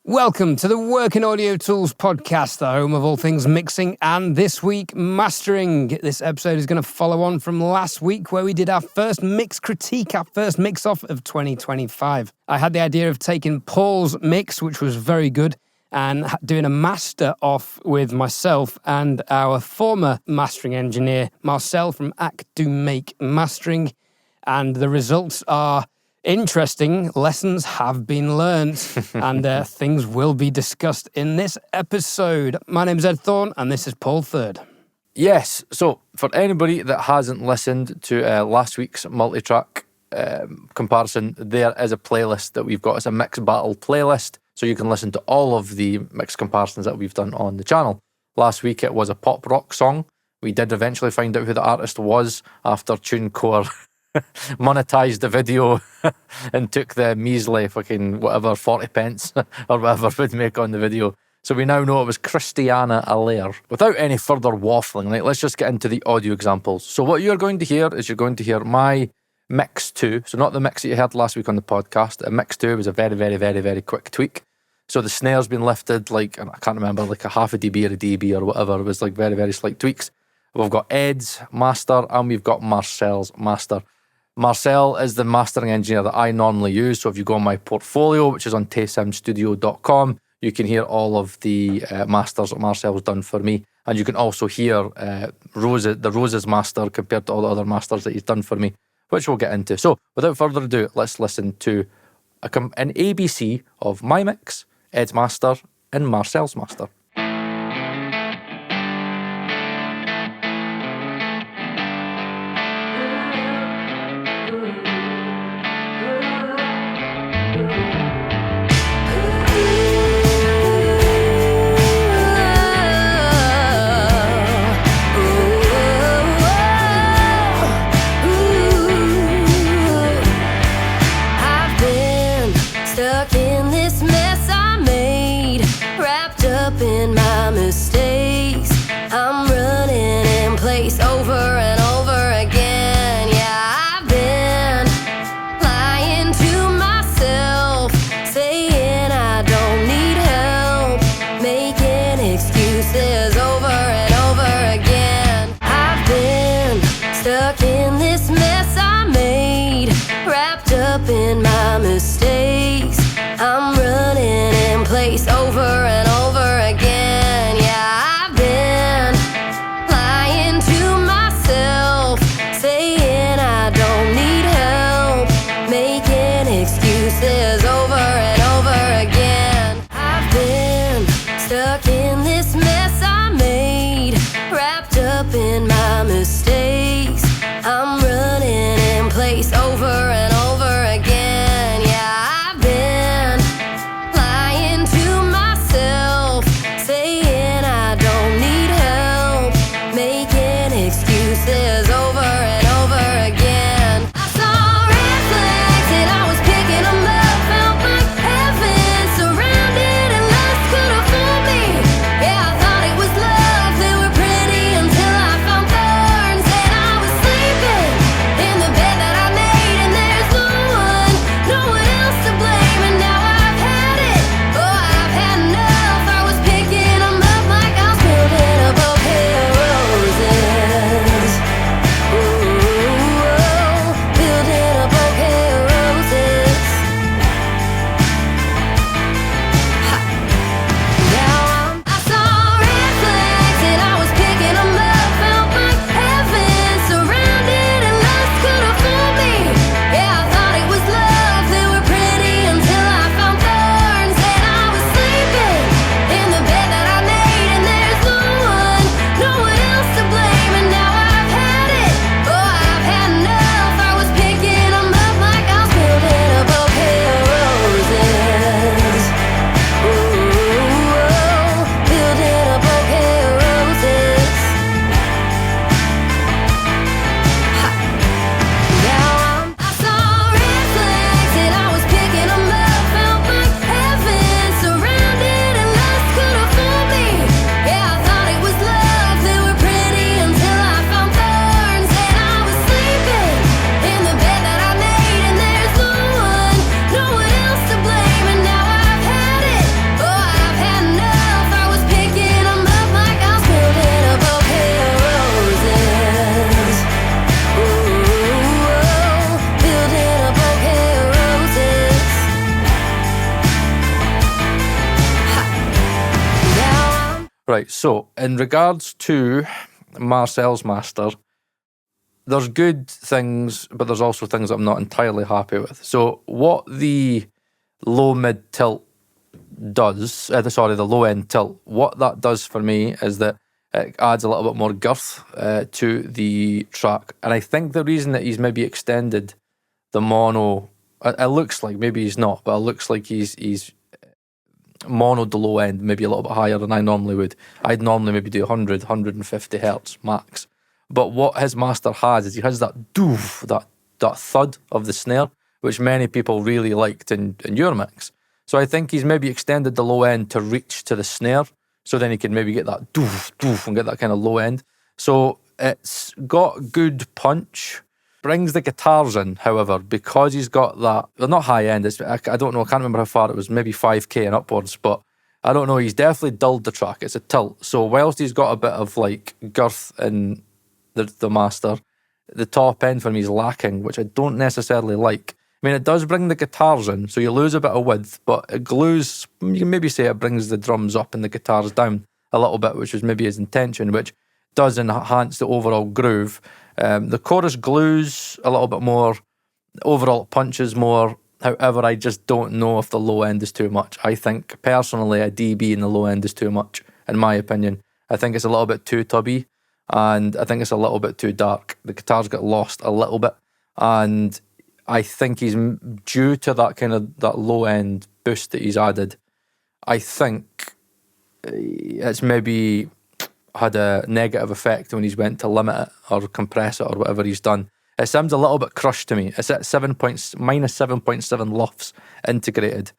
Welcome to the Working Audio Tools podcast, the home of all things mixing and this week mastering. This episode is going to follow on from last week where we did our first mix critique, our first mix off of 2025. I had the idea of taking Paul's mix, which was very good, and doing a master off with myself and our former mastering engineer, Marcel from Act Do Make Mastering. And the results are interesting. Lessons have been learned and things will be discussed in this episode. My name is Ed Thorne and this is Paul Third. Yes, so for anybody that hasn't listened to last week's multi-track comparison, there is a playlist that we've got. It's a mix battle playlist, so you can listen to all of the mix comparisons that we've done on the channel. Last week it was a pop rock song. We did eventually find out who the artist was after TuneCore monetized the video and took the measly fucking whatever 40 pence or whatever would make on the video. So we now know it was Christiana Allaire. Without any further waffling, right, let's just get into the audio examples. So what you're going to hear is you're going to hear my mix 2. So not the mix that you heard last week on the podcast. A mix 2 was a very quick tweak. So the snare's been lifted like, I can't remember, like a half a dB or a dB or whatever. It was like very slight tweaks. We've got Ed's master and we've got Marcel's master. Marcel is the mastering engineer that I normally use. So if you go on my portfolio, which is on taysoundstudio.com, you can hear all of the masters that Marcel's done for me. And you can also hear the Rose's master compared to all the other masters that he's done for me, which we'll get into. So without further ado, let's listen to an ABC of my mix, Ed's master, and Marcel's master. Right, so in regards to Marcel's master, there's good things, but there's also things that I'm not entirely happy with. So what the low mid tilt does, the low end tilt, what that does for me is that it adds a little bit more girth to the track. And I think the reason that he's maybe extended the mono, it looks like, maybe he's not, but it looks like he's monoed the low end maybe a little bit higher than I normally would. I'd normally maybe do 100, 150 hertz max. But what his master has is he has that doof, that thud of the snare, which many people really liked in your mix. So I think he's maybe extended the low end to reach to the snare, so then he can maybe get that doof, doof, and get that kind of low end. So it's got good punch. Brings the guitars in, however, because he's got that, well, not high end, I don't know, I can't remember how far it was, maybe 5k and upwards, but I don't know, he's definitely dulled the track. It's a tilt. So whilst he's got a bit of like girth in the master, the top end for me is lacking, which I don't necessarily like. I mean, it does bring the guitars in, so you lose a bit of width, but it glues, you can maybe say it brings the drums up and the guitars down a little bit, which was maybe his intention, which does enhance the overall groove. The chorus glues a little bit more, overall it punches more. However, I just don't know if the low end is too much. I think, personally, a dB in the low end is too much, in my opinion. I think it's a little bit too tubby, and I think it's a little bit too dark. The guitars get lost a little bit, and I think he's due to that low end boost that he's added. I think it's maybe had a negative effect when he's went to limit it or compress it or whatever he's done. It sounds a little bit crushed to me. It's at minus 7.7 LUFS integrated.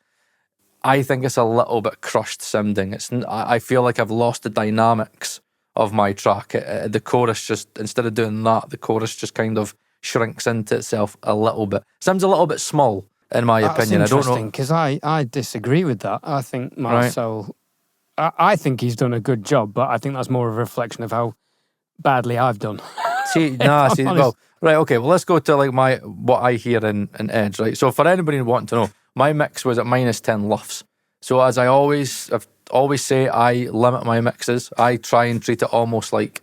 I think it's a little bit crushed sounding. I feel like I've lost the dynamics of my track. The chorus just, instead of doing that, the chorus just kind of shrinks into itself a little bit. Sounds a little bit small, in my opinion. I don't know. Because I disagree with that. I think Marcel, I think he's done a good job, but I think that's more of a reflection of how badly I've done. Well, right, okay, well, let's go to like what I hear in Edge, right? So for anybody wanting to know, my mix was at minus 10 LUFS. So as I've always say, I limit my mixes. I try and treat it almost like,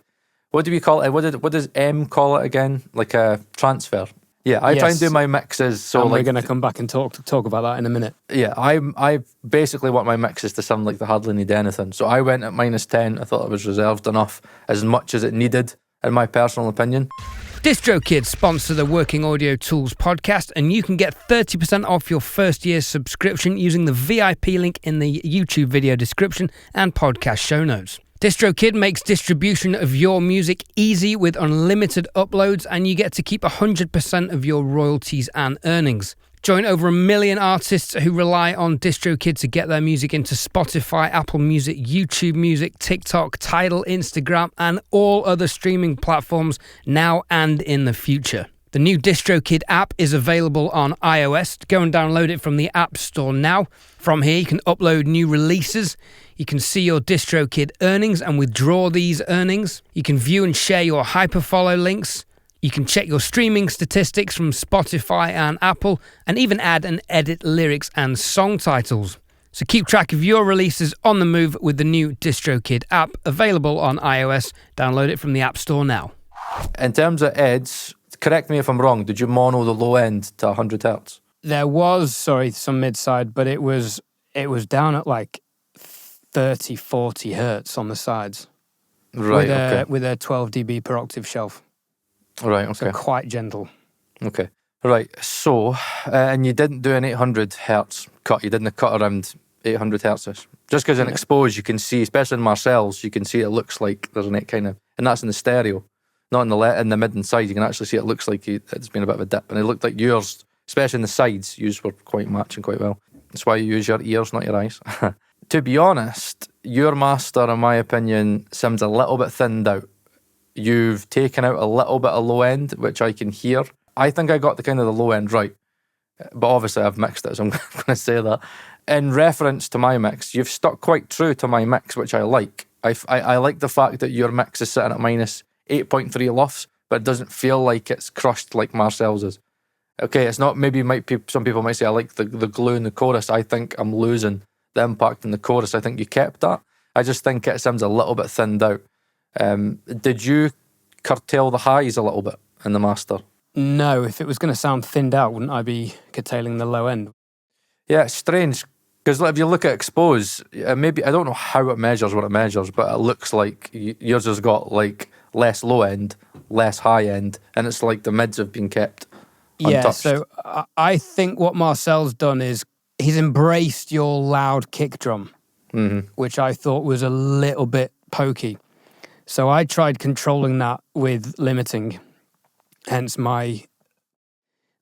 what do we call it? What does M call it again? Like a transfer. Yeah, I try and do my mixes. So and we're going to come back and talk about that in a minute. Yeah, I basically want my mixes to sound like they hardly need anything. So I went at minus 10. I thought it was reserved enough, as much as it needed, in my personal opinion. DistroKid sponsor the Working Audio Tools podcast, and you can get 30% off your first year's subscription using the VIP link in the YouTube video description and podcast show notes. DistroKid makes distribution of your music easy with unlimited uploads, and you get to keep 100% of your royalties and earnings. Join over 1 million artists who rely on DistroKid to get their music into Spotify, Apple Music, YouTube Music, TikTok, Tidal, Instagram, and all other streaming platforms now and in the future. The new DistroKid app is available on iOS. Go and download it from the App Store now. From here, you can upload new releases. You can see your DistroKid earnings and withdraw these earnings. You can view and share your hyperfollow links. You can check your streaming statistics from Spotify and Apple, and even add and edit lyrics and song titles. So keep track of your releases on the move with the new DistroKid app, available on iOS. Download it from the App Store now. In terms of Eds, correct me if I'm wrong, did you mono the low end to 100 hertz? There was, some mid-side, but it was down at like 30, 40 hertz on the sides. Right, with a 12 dB per octave shelf. Right, okay. So quite gentle. Okay. Right, so, and you didn't do an 800 hertz cut. You didn't cut around 800 hertz. Just because in exposed, you can see, especially in Marcel's, you can see it looks like there's an 8 kind of, and that's in the stereo, not in the mid and side. You can actually see it looks like it's been a bit of a dip. And it looked like yours, especially in the sides, yours were quite matching quite well. That's why you use your ears, not your eyes. To be honest, your master, in my opinion, sounds a little bit thinned out. You've taken out a little bit of low end, which I can hear. I think I got the low end right. But obviously I've mixed it, so I'm going to say that. In reference to my mix, you've stuck quite true to my mix, which I like. I like the fact that your mix is sitting at minus 8.3 LUFS, but it doesn't feel like it's crushed like Marcel's is. Okay, it's not, some people might say I like the glue in the chorus. I think I'm losing the impact in the chorus. I think you kept that. I just think it sounds a little bit thinned out. Did you curtail the highs a little bit in the master? No, if it was going to sound thinned out, wouldn't I be curtailing the low end? Yeah, it's strange. Because if you look at expose, maybe, I don't know how it measures what it measures, but it looks like yours has got like less low end, less high end, and it's like the mids have been kept untouched. Yeah, so I think what Marcel's done is he's embraced your loud kick drum, which I thought was a little bit pokey. So I tried controlling that with limiting. Hence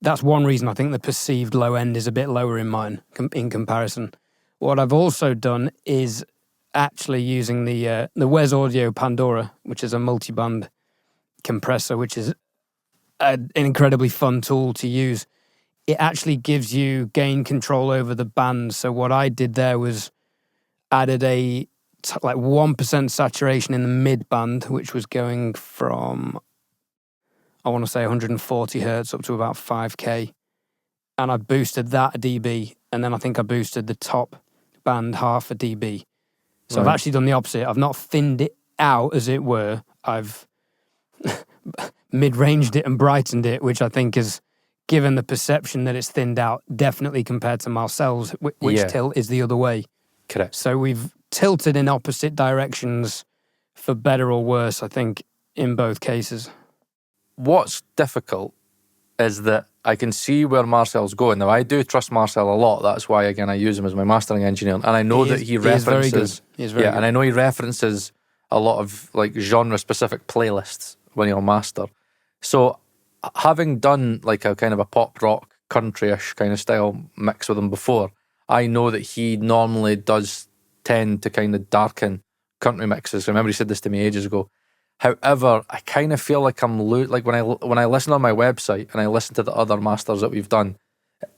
that's one reason I think the perceived low end is a bit lower in mine in comparison. What I've also done is actually using the Wes Audio Pandora, which is a multi-band compressor, which is an incredibly fun tool to use. It actually gives you gain control over the band. So what I did there was added like 1% saturation in the mid band, which was going from, I want to say 140 hertz up to about 5K. And I boosted that a dB. And then I think I boosted the top band half a dB. So I've actually done the opposite. I've not thinned it out, as it were. I've mid-ranged it and brightened it, which I think has given the perception that it's thinned out, definitely compared to Marcel's, which tilt is the other way. Correct. So we've tilted in opposite directions for better or worse, I think, in both cases. What's difficult is that I can see where Marcel's going. Now, I do trust Marcel a lot. That's why, again, I use him as my mastering engineer. And I know that he references... He is very good. And I know he references a lot of like genre-specific playlists when he'll master. So, having done like a kind of a pop rock, country-ish kind of style mix with him before, I know that he normally does tend to kind of darken country mixes. I remember he said this to me ages ago. However, I kind of feel like like when I listen on my website and I listen to the other masters that we've done,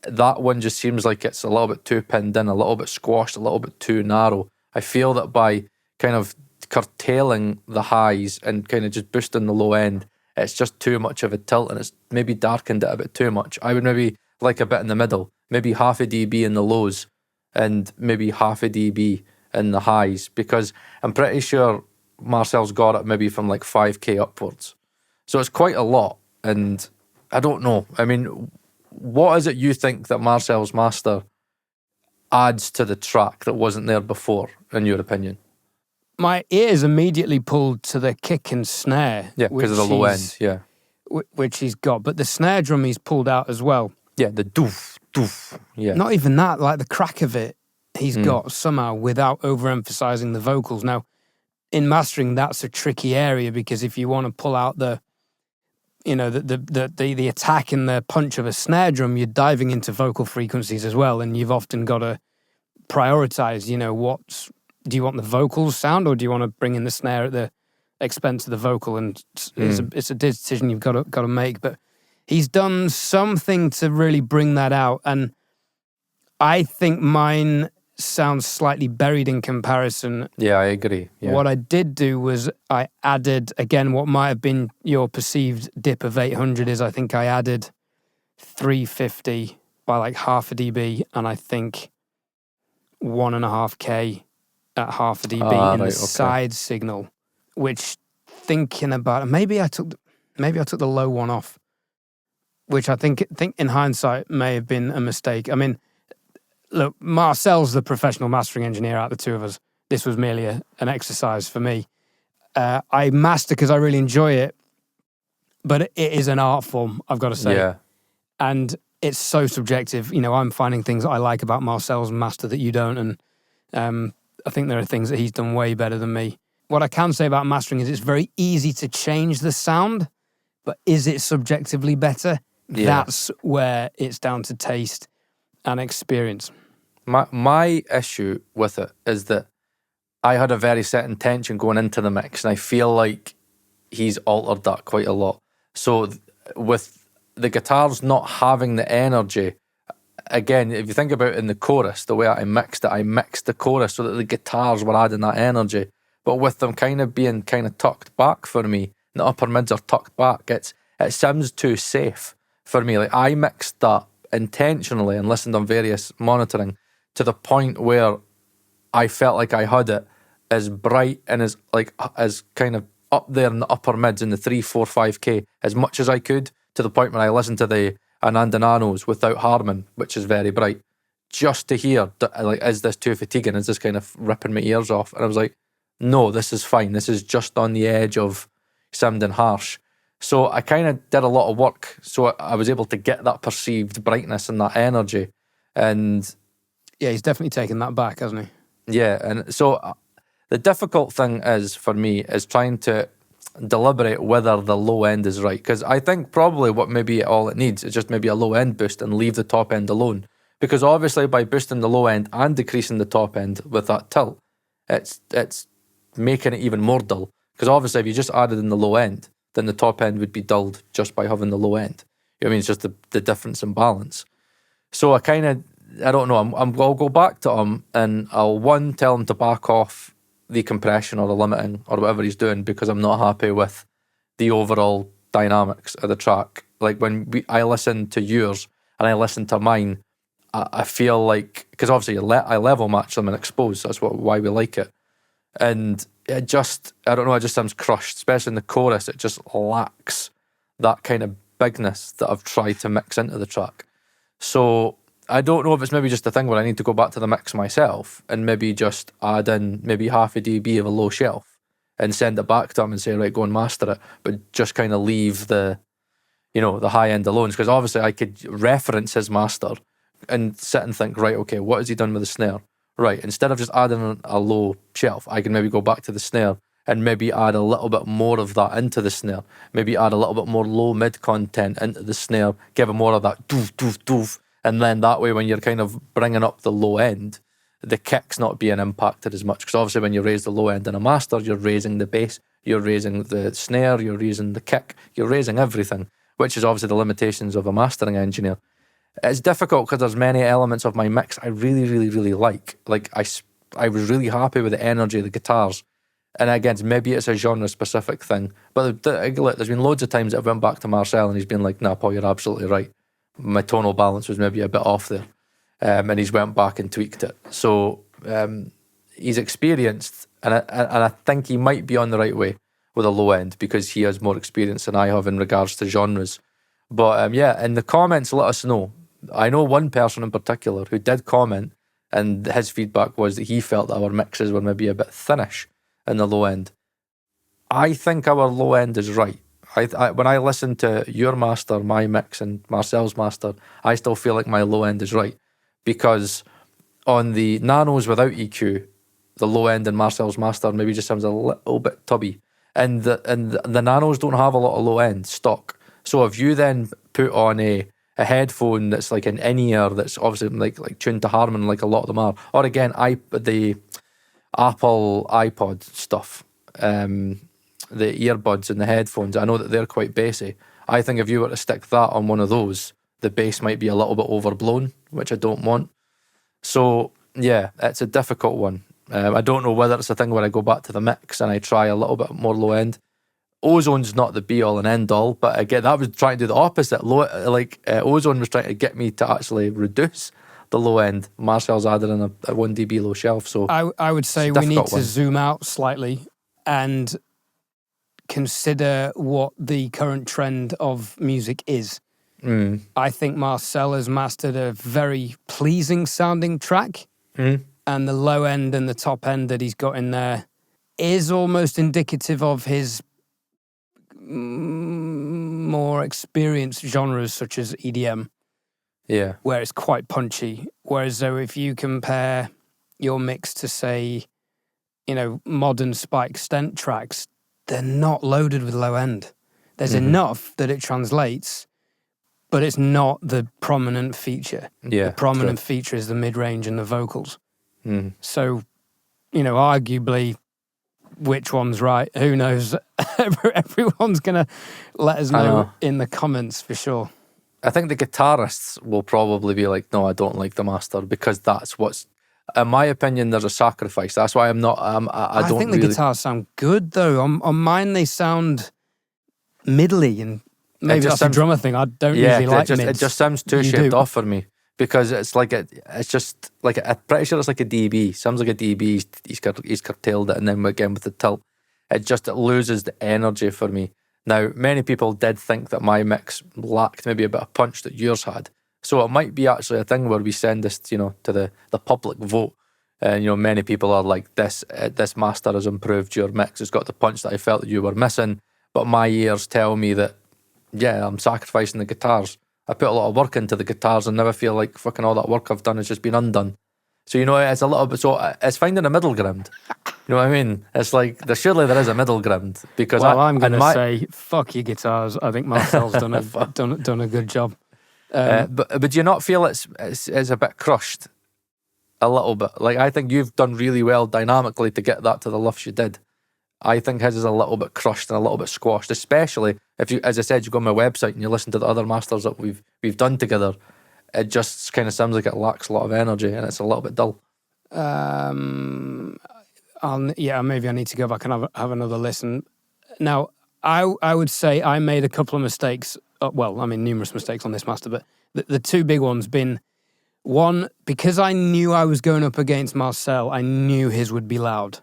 that one just seems like it's a little bit too pinned in, a little bit squashed, a little bit too narrow. I feel that by kind of curtailing the highs and kind of just boosting the low end, it's just too much of a tilt and it's maybe darkened it a bit too much. I would maybe like a bit in the middle, maybe half a dB in the lows and maybe half a dB in the highs, because I'm pretty sure Marcel's got it maybe from like 5K upwards. So it's quite a lot. And I don't know. I mean, what is it you think that Marcel's master adds to the track that wasn't there before, in your opinion? My ears immediately pulled to the kick and snare. Yeah, because of the low end, yeah. Which he's got. But the snare drum he's pulled out as well. Yeah, the doof, doof, yeah. Not even that, like the crack of it he's got somehow without overemphasizing the vocals. Now, in mastering, that's a tricky area because if you want to pull out the attack and the punch of a snare drum, you're diving into vocal frequencies as well, and you've often got to prioritize. Do you want the vocals sound or do you want to bring in the snare at the expense of the vocal? And it's a decision you've got to make. But he's done something to really bring that out, and I think mine sounds slightly buried in comparison. Yeah, I agree. Yeah. What I did do was I added, again, what might have been your perceived dip of 800 is I think I added 350 by like half a dB, and I think 1.5K at half a dB in the side signal, which thinking about it, maybe I took the low one off, which I think in hindsight may have been a mistake. I mean, look, Marcel's the professional mastering engineer out of the two of us. This was merely an exercise for me. I master because I really enjoy it, but it is an art form, I've got to say. Yeah. And it's so subjective. I'm finding things that I like about Marcel's master that you don't, and I think there are things that he's done way better than me. What I can say about mastering is it's very easy to change the sound, but is it subjectively better? Yeah. That's where it's down to taste and experience. My issue with it is that I had a very set intention going into the mix, and I feel like he's altered that quite a lot. So with the guitars not having the energy, again, if you think about it in the chorus, the way I mixed the chorus so that the guitars were adding that energy. But with them kind of being kind of tucked back for me, the upper mids are tucked back, it sounds too safe for me. Like I mixed that intentionally and listened on various monitoring to the point where I felt like I had it as bright and as kind of up there in the upper mids in the 3, 4, 5K as much as I could, to the point when I listened to the Ananda Nanos without Harman, which is very bright, just to hear, like, is this too fatiguing? Is this kind of ripping my ears off? And I was like, no, this is fine. This is just on the edge of sounding harsh. So I kind of did a lot of work, so I was able to get that perceived brightness and that energy. And yeah, he's definitely taken that back, hasn't he? yeah, and so the difficult thing is, for me, is trying to deliberate whether the low end is right. Because I think probably what maybe all it needs is just maybe a low end boost and leave the top end alone. Because obviously by boosting the low end and decreasing the top end with that tilt, it's making it even more dull. Because obviously if you just added in the low end, then the top end would be dulled just by having the low end. You know what I mean? It's just the difference in balance. So I don't know, I'll go back to him and I'll tell him to back off the compression or the limiting or whatever he's doing, because I'm not happy with the overall dynamics of the track. Like when I listen to yours and I listen to mine, I feel like, because obviously I level match them and expose, that's why we like it. And it just, I don't know, it just sounds crushed, especially in the chorus. It just lacks that kind of bigness that I've tried to mix into the track. So I don't know if it's maybe just a thing where I need to go back to the mix myself and maybe just add in maybe half a dB of a low shelf and send it back to him and say, right, go and master it, but just kind of leave the high end alone. Because obviously I could reference his master and sit and think, right, okay, what has he done with the snare? Right, instead of just adding a low shelf, I can maybe go back to the snare and maybe add a little bit more of that into the snare. Maybe add a little bit more low mid content into the snare, give him more of that doof, doof, doof. And then that way, when you're kind of bringing up the low end, the kick's not being impacted as much. Because obviously when you raise the low end in a master, you're raising the bass, you're raising the snare, you're raising the kick, you're raising everything, which is obviously the limitations of a mastering engineer. It's difficult because there's many elements of my mix I really, really, really like. Like I was really happy with the energy of the guitars. And again, maybe it's a genre-specific thing. But there's been loads of times that I've went back to Marcel and he's been like, nah, Paul, you're absolutely right. My tonal balance was maybe a bit off there. And he's went back and tweaked it. So he's experienced, and I think he might be on the right way with a low end because he has more experience than I have in regards to genres. But yeah, in the comments, let us know. I know one person in particular who did comment, and his feedback was that he felt that our mixes were maybe a bit thinnish in the low end. I think our low end is right. When I listen to your master, my mix, and Marcel's master, I still feel like my low end is right. Because on the nanos without EQ, the low end in Marcel's master maybe just sounds a little bit tubby. And the nanos don't have a lot of low end stock. So if you then put on a headphone that's like an in-ear that's obviously like tuned to Harman, like a lot of them are, or again, the Apple iPod stuff, the earbuds and the headphones, I know that they're quite bassy. I think if you were to stick that on one of those, the bass might be a little bit overblown, which I don't want. So yeah, it's a difficult one. I don't know whether it's a thing where I go back to the mix and I try a little bit more low end. Ozone's not the be all and end all, but again, that was trying to do the opposite. Ozone was trying to get me to actually reduce the low end. Marcel's added in a 1 dB low shelf. So I would say we need to zoom out slightly and consider what the current trend of music is. I think Marcel has mastered a very pleasing sounding track, and the low end and the top end that he's got in there is almost indicative of his more experienced genres such as EDM, where it's quite punchy. Whereas though if you compare your mix to, say, modern spike stent tracks, they're not loaded with low end. There's enough that it translates, but it's not the prominent feature. The prominent feature is the mid-range and the vocals. So, arguably, which one's right? Who knows? Everyone's going to let us know in the comments for sure. I think the guitarists will probably be like, no, I don't like the master, because that's what's, in my opinion, there's a sacrifice. That's why I'm not, I don't think the guitars sound good though. On mine, they sound middly, and maybe that's a drummer thing. I don't usually like mids. It just sounds too shaped off for me. because it's just like I'm pretty sure it's like a dB. Sounds like a dB. He's curtailed it, and then again with the tilt, it loses the energy for me. Now, many people did think that my mix lacked maybe a bit of punch that yours had. So it might be actually a thing where we send this, to the public vote. And, many people are like, this master has improved your mix. It's got the punch that I felt that you were missing. But my ears tell me that, yeah, I'm sacrificing the guitars. I put a lot of work into the guitars and never feel like fucking all that work I've done has just been undone. So, it's a little bit, so it's finding a middle ground. You know what I mean? It's like, surely there is a middle ground. Because I'm going to say, fuck your guitars. I think Marcel's done a good job. But do you not feel it's a bit crushed? A little bit. Like, I think you've done really well dynamically to get that to the lifts you did. I think his is a little bit crushed and a little bit squashed, especially if you, as I said, you go on my website and you listen to the other masters that we've done together. It just kind of sounds like it lacks a lot of energy and it's a little bit dull. Maybe I need to go back and have another listen. Now, I would say I made a couple of mistakes. Numerous mistakes on this master, but the two big ones been, one, because I knew I was going up against Marcel, I knew his would be loud.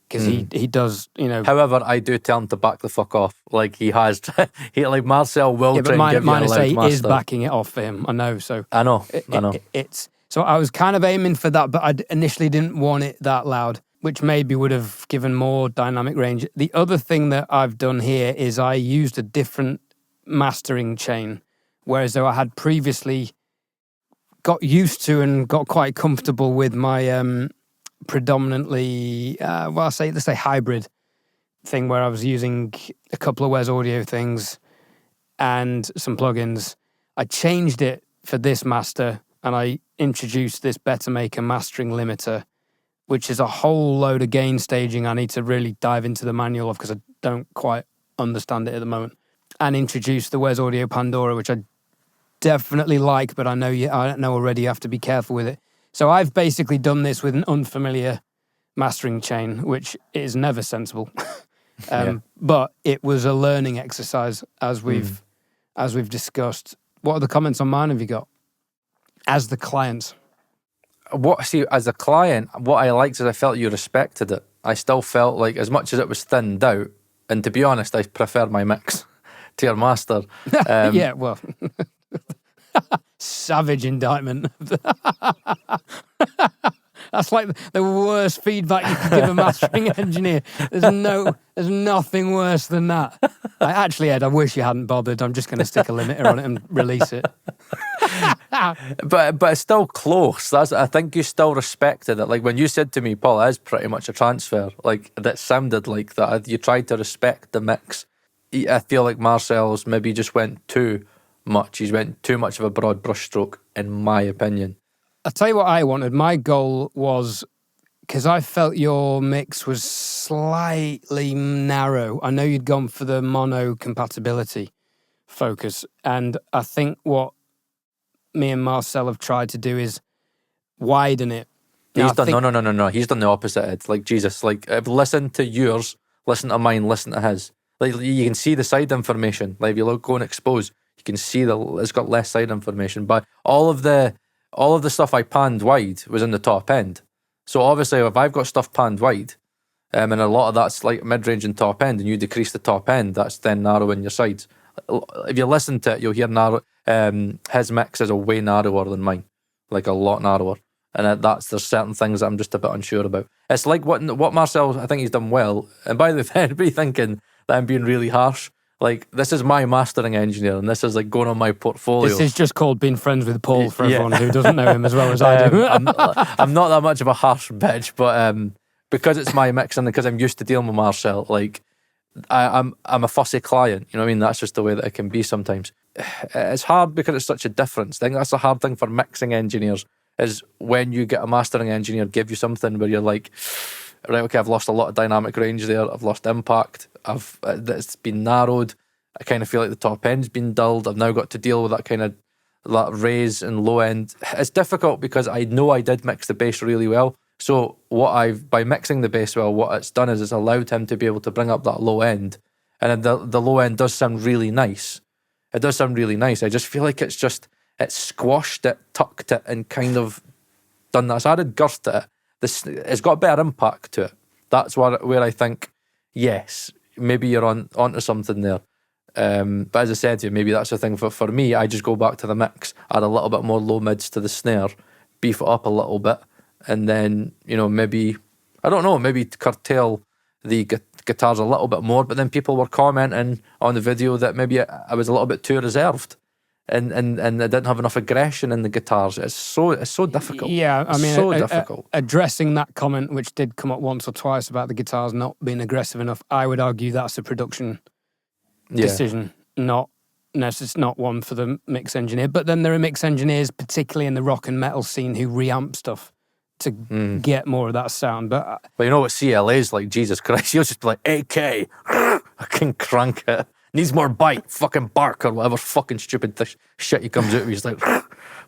Because he does, However, I do tell him to back the fuck off. Like, he has, Marcel will try and give you a loud master. Is backing it off for him, I know, so. I know. So I was kind of aiming for that, but I initially didn't want it that loud, which maybe would have given more dynamic range. The other thing that I've done here is I used a different mastering chain, whereas though I had previously got used to and got quite comfortable with my predominantly, let's say hybrid thing, where I was using a couple of Wes Audio things and some plugins. I changed it for this master and I introduced this Better Maker mastering limiter, which is a whole load of gain staging I need to really dive into the manual of because I don't quite understand it at the moment. And introduced the Wes Audio Pandora, which I definitely like, but I know already you have to be careful with it. So I've basically done this with an unfamiliar mastering chain, which is never sensible. But it was a learning exercise as we've discussed. What other comments on mine have you got? As the client. As a client, what I liked is I felt you respected it. I still felt like, as much as it was thinned out, and to be honest, I prefer my mix to your master. Yeah, well, savage indictment. That's like the worst feedback you could give a mastering engineer. There's nothing worse than that. Ed, I wish you hadn't bothered. I'm just going to stick a limiter on it and release it. But it's still close. I think you still respected it. Like when you said to me, Paul, it is pretty much a transfer. Like that sounded like that. You tried to respect the mix. I feel like Marcel's maybe just went too much. He's went too much of a broad brushstroke, in my opinion. I'll tell you what I wanted. My goal was, because I felt your mix was slightly narrow. I know you'd gone for the mono compatibility focus, and I think what me and Marcel have tried to do is widen it. No. He's done the opposite. It's like, Jesus, like, listen to yours, listen to mine, listen to his. Like, you can see the side information. Like, if you go and expose, you can see that it's got less side information. But all of the stuff I panned wide was in the top end. So obviously, if I've got stuff panned wide, and a lot of that's like mid-range and top end, and you decrease the top end, that's then narrowing your sides. If you listen to it, you'll hear his mix is a way narrower than mine, like a lot narrower. And there's certain things that I'm just a bit unsure about. It's like what Marcel, I think he's done well. And by the way, anybody thinking that I'm being really harsh, like, this is my mastering engineer, and this is like going on my portfolio. This is just called being friends with Paul for everyone who doesn't know him as well as I do. I'm not that much of a harsh bitch, but because it's my mix and because I'm used to dealing with Marcel, like, I'm a fussy client. You know what I mean? That's just the way that it can be sometimes. It's hard because it's such a difference. I think that's the hard thing for mixing engineers, is when you get a mastering engineer give you something where you're like, right, okay, I've lost a lot of dynamic range there. I've lost impact. It's been narrowed. I kind of feel like the top end's been dulled. I've now got to deal with that raise and low end. It's difficult because I know I did mix the bass really well. So by mixing the bass well, what it's done is it's allowed him to be able to bring up that low end. And the low end does sound really nice. It does sound really nice. I just feel like it's It's squashed it, tucked it, and kind of done that. It's added girth to it. It's got a better impact to it. That's where I think, yes, maybe you're onto something there. But as I said to you, maybe that's the thing for me. I just go back to the mix, add a little bit more low mids to the snare, beef it up a little bit, and then, maybe, I don't know, maybe curtail the guitars a little bit more. But then people were commenting on the video that maybe I was a little bit too reserved. And I didn't have enough aggression in the guitars. It's so difficult. Yeah, I mean, so difficult. Addressing that comment, which did come up once or twice about the guitars not being aggressive enough, I would argue that's a production decision, not one for the mix engineer. But then there are mix engineers, particularly in the rock and metal scene, who reamp stuff to get more of that sound. But you know what CLA is like? Jesus Christ, he'll just be like, AK, I can crank it. Needs more bite, fucking bark, or whatever fucking stupid shit he comes out with. He's like,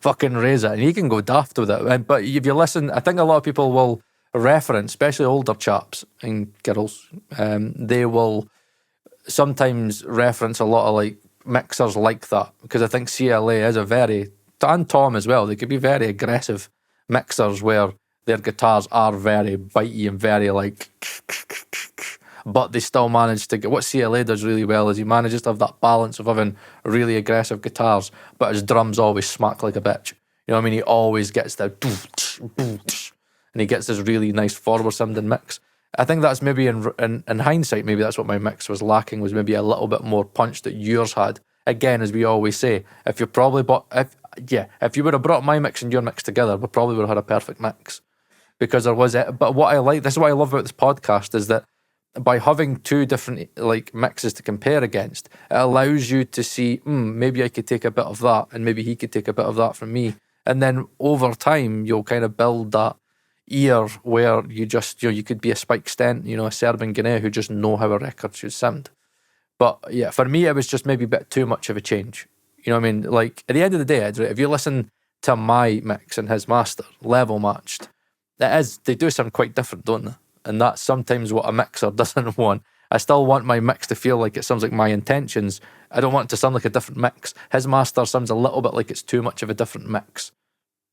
fucking raise it. And he can go daft with it. But if you listen, I think a lot of people will reference, especially older chaps and girls, they will sometimes reference a lot of like mixers like that. Because I think CLA is and Tom as well, they could be very aggressive mixers where their guitars are very bitey and very like... but they still manage to get... What CLA does really well is he manages to have that balance of having really aggressive guitars, but his drums always smack like a bitch. You know what I mean? He always gets the... and he gets this really nice forward-sounding mix. I think that's maybe, in hindsight, maybe that's what my mix was lacking, was maybe a little bit more punch that yours had. Again, as we always say, if you would have brought my mix and your mix together, we probably would have had a perfect mix. Because there was it. But what I like... This is what I love about this podcast, is that by having two different like mixes to compare against, it allows you to see, maybe I could take a bit of that, and maybe he could take a bit of that from me. And then over time, you'll kind of build that ear where you just, you could be a Spike Stent, a Serbian Guinea who just know how a record should sound. But yeah, for me, it was just maybe a bit too much of a change. You know what I mean? Like, at the end of the day, if you listen to my mix and his master, level matched, they do sound quite different, don't they? And that's sometimes what a mixer doesn't want. I still want my mix to feel like it sounds like my intentions. I don't want it to sound like a different mix. His master sounds a little bit like it's too much of a different mix,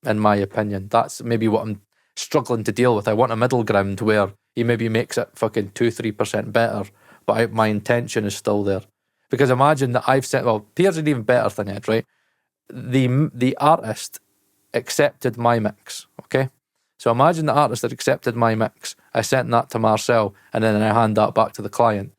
in my opinion. That's maybe what I'm struggling to deal with. I want a middle ground where he maybe makes it fucking 2-3% better, but my intention is still there. Because imagine that I've sent... Well, here's an even better thing, Ed, right? The artist accepted my mix, okay? So imagine the artist that accepted my mix. I sent that to Marcel, and then I hand that back to the client.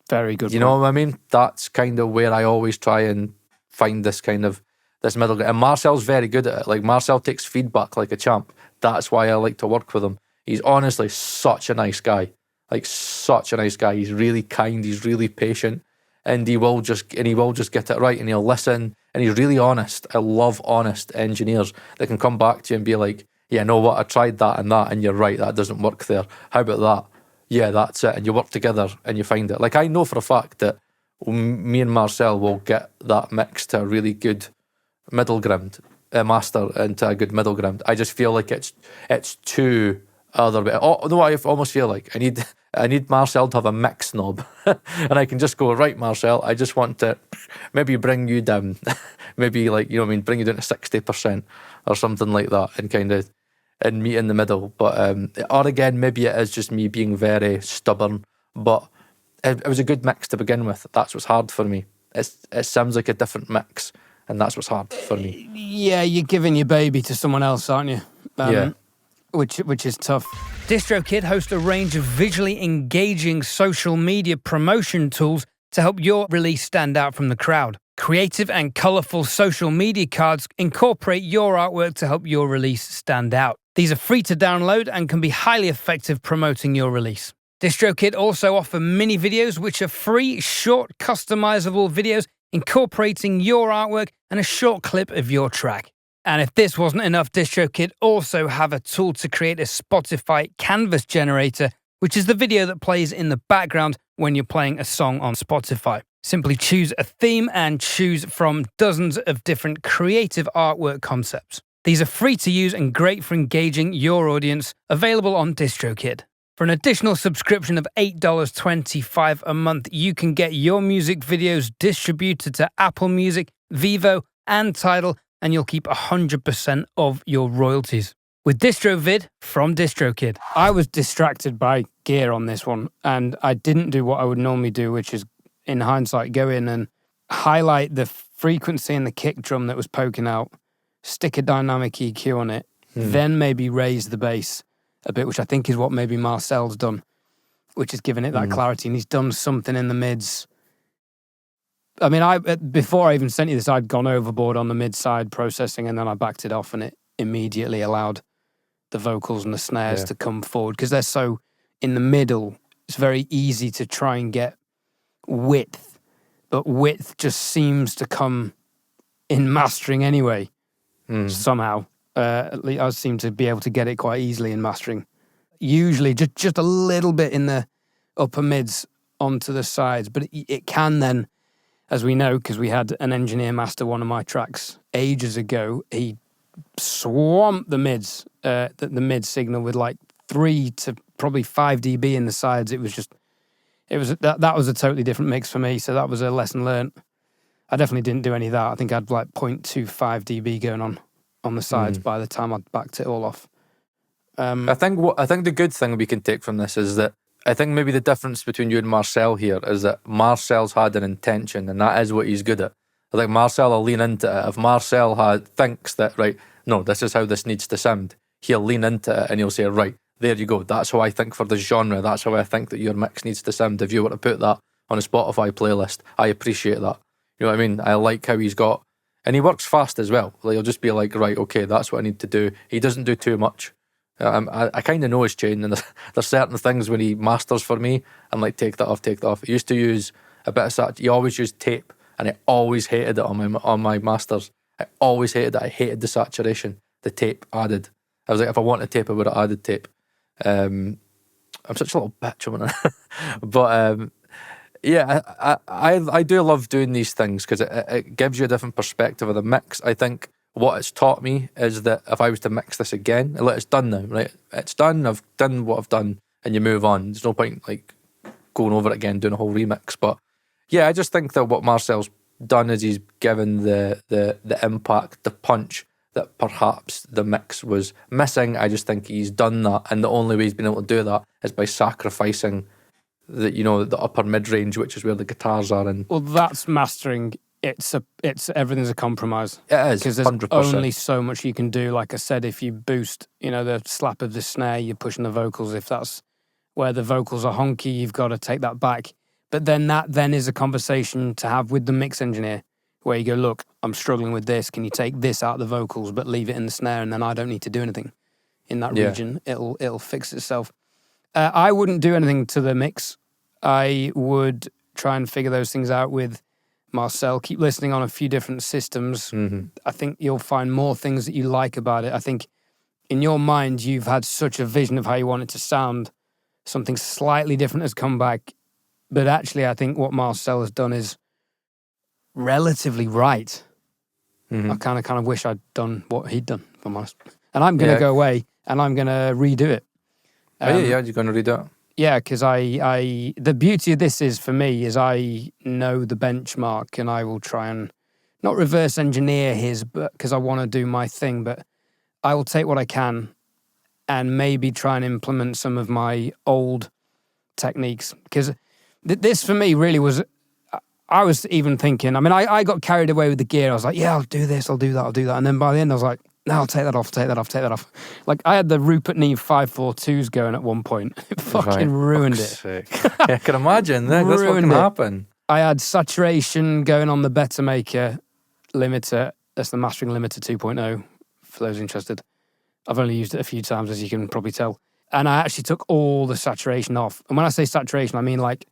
Very good. You know what I mean? That's kind of where I always try and find this middle ground. And Marcel's very good at it. Like, Marcel takes feedback like a champ. That's why I like to work with him. He's honestly such a nice guy. Like, such a nice guy. He's really kind. He's really patient. And he will just get it right, and he'll listen. And he's really honest. I love honest engineers that can come back to you and be like, yeah, know what, I tried that, and you're right, that doesn't work there. How about that? Yeah, that's it. And you work together and you find it. Like, I know for a fact that me and Marcel will get that mix to a really good middle ground, master into a good middle ground. I just feel like it's too other way. Oh, no, I almost feel like I need Marcel to have a mix knob. And I can just go, right, Marcel, I just want to maybe bring you down. Maybe, like, bring you down to 60% or something like that, and kind of and meet in the middle. But or again, maybe it is just me being very stubborn, but it was a good mix to begin with. That's what's hard for me. It sounds like a different mix, and that's what's hard for me. Yeah, you're giving your baby to someone else, aren't you? Yeah. Which is tough. DistroKid hosts a range of visually engaging social media promotion tools to help your release stand out from the crowd. Creative and colourful social media cards incorporate your artwork to help your release stand out. These are free to download and can be highly effective promoting your release. DistroKid also offer mini videos, which are free, short, customizable videos incorporating your artwork and a short clip of your track. And if this wasn't enough, DistroKid also have a tool to create a Spotify canvas generator, which is the video that plays in the background when you're playing a song on Spotify. Simply choose a theme and choose from dozens of different creative artwork concepts. These are free to use and great for engaging your audience, available on DistroKid. For an additional subscription of $8.25 a month, you can get your music videos distributed to Apple Music, Vivo, and title, and you'll keep 100% of your royalties. With DistroVid from DistroKid. I was distracted by gear on this one, and I didn't do what I would normally do, which is, in hindsight, go in and highlight the frequency in the kick drum that was poking out, stick a dynamic EQ on it, then maybe raise the bass a bit, which I think is what maybe Marcel's done, which is giving it that clarity. And he's done something in the mids. I mean, before I even sent you this, I'd gone overboard on the mid-side processing, and then I backed it off, and it immediately allowed the vocals and the snares to come forward, because they're so in the middle. It's very easy to try and get width, but width just seems to come in mastering anyway. Somehow, at least I seem to be able to get it quite easily in mastering. Usually, just a little bit in the upper mids onto the sides, but it can then, as we know, because we had an engineer master one of my tracks ages ago. He swamped the mids, the mid signal with like 3 to probably 5 dB in the sides. That was a totally different mix for me. So that was a lesson learned. I definitely didn't do any of that. I think I had like 0.25 dB going on the sides by the time I'd backed it all off. I think the good thing we can take from this is that I think maybe the difference between you and Marcel here is that Marcel's had an intention, and that is what he's good at. I think Marcel will lean into it. If Marcel thinks that, right, no, this is how this needs to sound, he'll lean into it and he'll say, right, there you go. That's how I think for this genre. That's how I think that your mix needs to sound. If you were to put that on a Spotify playlist, I appreciate that. You know what I mean? I like how he's got, and he works fast as well. Like, he'll just be like, right, okay, that's what I need to do. He doesn't do too much. I kind of know his chain, and there's certain things when he masters for me, I'm like, take that off. He used to use a bit of he always used tape, and I always hated it on my masters. I always hated it. I hated the saturation the tape added. I was like, if I wanted tape, I would have added tape. I'm such a little bitch, but yeah, I do love doing these things because it gives you a different perspective of the mix. I think what it's taught me is that if I was to mix this again, it's done now, right? It's done. I've done what I've done, and you move on. There's no point like going over it again, doing a whole remix. But yeah, I just think that what Marcel's done is he's given the impact, the punch that perhaps the mix was missing. I just think he's done that, and the only way he's been able to do that is by sacrificing the upper mid range, which is where the guitars are. And well, that's mastering. It's everything's a compromise. It is, because there's 100%. only so much you can do. Like I said, if you boost, the slap of the snare, you're pushing the vocals. If that's where the vocals are honky, you've got to take that back. But then that is a conversation to have with the mix engineer, where you go, look, I'm struggling with this. Can you take this out of the vocals, but leave it in the snare, and then I don't need to do anything in that region. It'll fix itself. I wouldn't do anything to the mix. I would try and figure those things out with Marcel. Keep listening on a few different systems. I think you'll find more things that you like about it. I think in your mind, you've had such a vision of how you want it to sound. Something slightly different has come back. But actually, I think what Marcel has done is relatively right. I kind of wish I'd done what he'd done, if I'm honest. And I'm going to go away and I'm going to redo it. You're going to redo it? Yeah, because the beauty of this is, for me, is I know the benchmark, and I will try and not reverse engineer his, but because I want to do my thing, but I will take what I can and maybe try and implement some of my old techniques. Because this for me really was, I was even thinking, I got carried away with the gear. I was like, yeah, I'll do this, I'll do that. And then by the end I was like, no, I'll take that off. Like, I had the Rupert Neve 542s going at one point. It fucking ruined it. Yeah, I can imagine. That's what can happen. I had saturation going on the Better Maker limiter. That's the Mastering Limiter 2.0, for those interested. I've only used it a few times, as you can probably tell. And I actually took all the saturation off. And when I say saturation, I mean like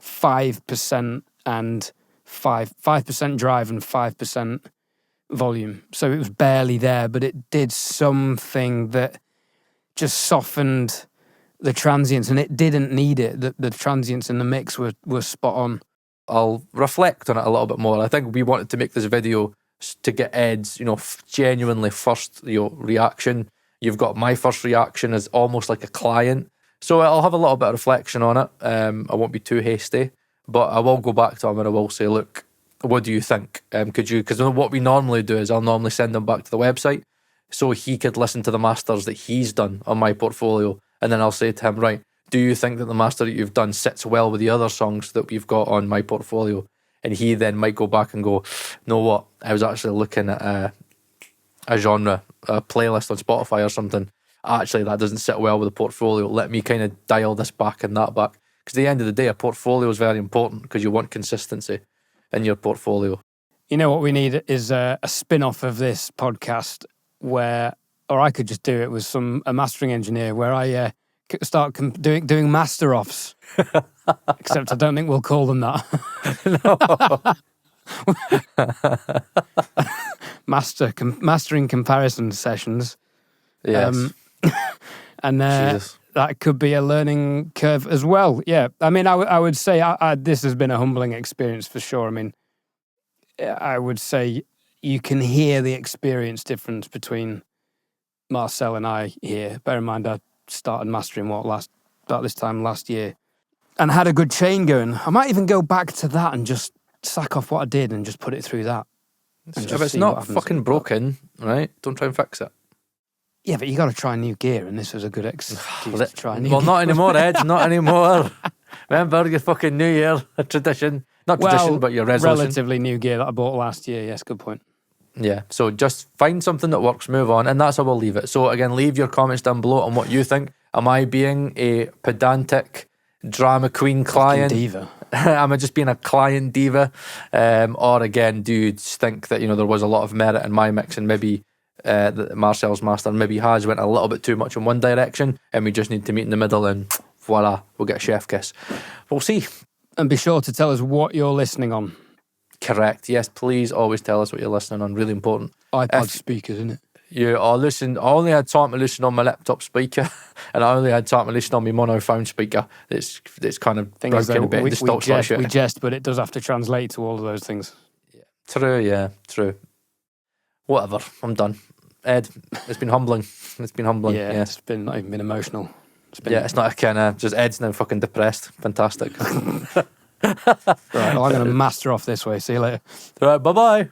5% and 5% drive and 5% volume. So it was barely there, but it did something that just softened the transients, and it didn't need it. The transients in the mix were spot on. I'll reflect on it a little bit more. I think we wanted to make this video to get Ed's, genuinely first reaction. You've got my first reaction as almost like a client. So I'll have a little bit of reflection on it. I won't be too hasty, but I will go back to him and I will say, look, what do you think? Could you? Because what we normally do is I'll normally send them back to the website so he could listen to the masters that he's done on my portfolio, and then I'll say to him, right, do you think that the master that you've done sits well with the other songs that we've got on my portfolio? And he then might go back and go, know what? I was actually looking at a genre, a playlist on Spotify or something. Actually, that doesn't sit well with the portfolio. Let me kind of dial this back and that back. Because at the end of the day, a portfolio is very important because you want consistency in your portfolio. You know what we need is a spin-off of this podcast where, or I could just do it with a mastering engineer where I start doing master-offs. Except I don't think we'll call them that. Mastering comparison sessions. Yes. And that could be a learning curve as well. Yeah, I mean, I would say this has been a humbling experience for sure. I mean, I would say you can hear the experience difference between Marcel and I here. Bear in mind, I started mastering about this time last year and had a good chain going. I might even go back to that and just sack off what I did and just put it through that. If it's not fucking broken, right, don't try and fix it. Yeah, but you got to try new gear, and this was a good excuse to try new gear. Well, not anymore, Ed, not anymore. Remember your fucking New Year tradition. Not tradition, but your resolution. Relatively new gear that I bought last year, yes, good point. Yeah, so just find something that works, move on, and that's how we'll leave it. So again, leave your comments down below on what you think. Am I being a pedantic drama queen client? Diva. Am I just being a client diva? Or again, do you think that, there was a lot of merit in my mix and maybe Marcel's master maybe has went a little bit too much in one direction and we just need to meet in the middle and voila, we'll get a chef kiss. We'll see. And be sure to tell us what you're listening on. Correct. Yes, please always tell us what you're listening on. Really important. iPod speakers, isn't it? I only had time to listen on my laptop speaker and I only had time to listen on my mono phone speaker. It's kind of broken a bit. We jest, but it does have to translate to all of those things. Yeah, true. Whatever, I'm done. Ed, it's been humbling. Yeah, it's not even been emotional. It's not a kind of, just Ed's now fucking depressed. Fantastic. Right, well, I'm going to master off this way. See you later. Right, bye-bye.